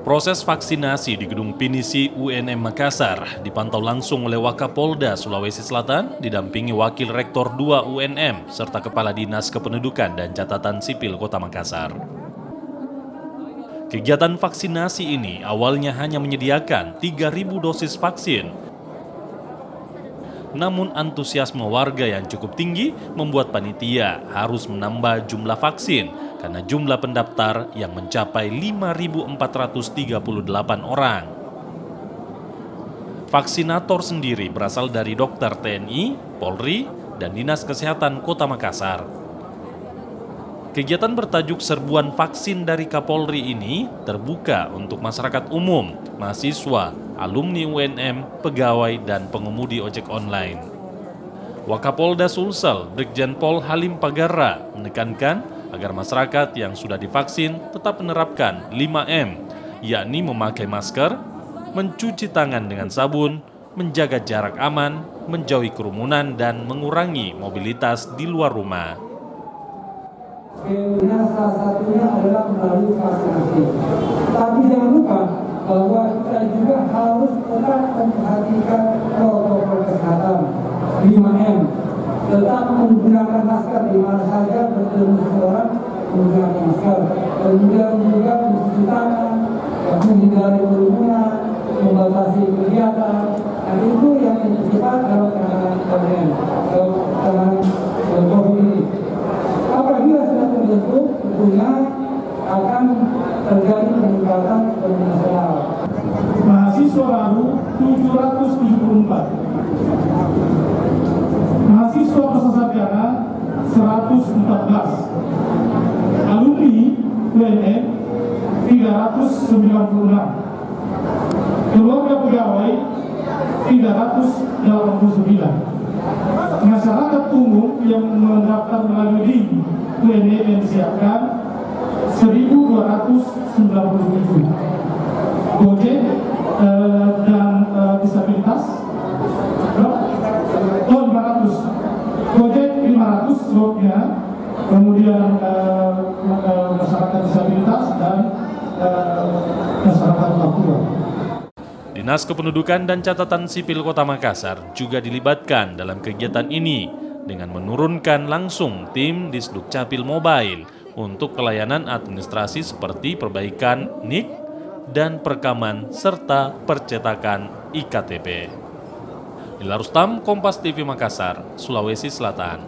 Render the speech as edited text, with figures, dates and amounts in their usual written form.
Proses vaksinasi di Gedung Pinisi UNM Makassar dipantau langsung oleh Wakapolda Sulawesi Selatan didampingi Wakil Rektor 2 UNM serta Kepala Dinas Kependudukan dan Catatan Sipil Kota Makassar. Kegiatan vaksinasi ini awalnya hanya menyediakan 3.000 dosis vaksin. Namun antusiasme warga yang cukup tinggi membuat panitia harus menambah jumlah vaksin karena jumlah pendaftar yang mencapai 5.438 orang. Vaksinator sendiri berasal dari dokter TNI, Polri, dan Dinas Kesehatan Kota Makassar. Kegiatan bertajuk Serbuan Vaksin dari Kapolri ini terbuka untuk masyarakat umum, mahasiswa, alumni UNM, pegawai, dan pengemudi ojek online. Wakapolda Sulsel, Brigjen Pol Halim Pagara, menekankan agar masyarakat yang sudah divaksin tetap menerapkan 5M, yakni memakai masker, mencuci tangan dengan sabun, menjaga jarak aman, menjauhi kerumunan, dan mengurangi mobilitas di luar rumah. Salah satunya adalah melalui vaksinasi. Tapi jangan lupa bahwa kita juga harus tetap memperhatikan protokol kesehatan 5M. Tetap menggunakan masker di mana saja bertemu seseorang menggunakan masker. Kemudian juga mencuci tangan, menghindari kerumunan, membatasi kegiatan. Dan itu yang kita dalam penanganan COVID ini. Apabila sudah terbentuk, tentunya akan terjadi peningkatan nasional. Mahasiswa baru 774, mahasiswa masa sarjana 114, alumni UNM 396, keluarga pegawai 389. Masyarakat umum yang mendaftar melalui UNM yang disiapkan 1.297. Gojek dan disabilitas 500. Gojek 500 slotnya, kemudian masyarakat disabilitas dan masyarakat Papua. Dinas Kependudukan dan Catatan Sipil Kota Makassar juga dilibatkan dalam kegiatan ini dengan menurunkan langsung tim Disdukcapil Mobile untuk pelayanan administrasi seperti perbaikan NIK dan perekaman serta percetakan IKTP. Ilham Rustam, Kompas TV Makassar, Sulawesi Selatan.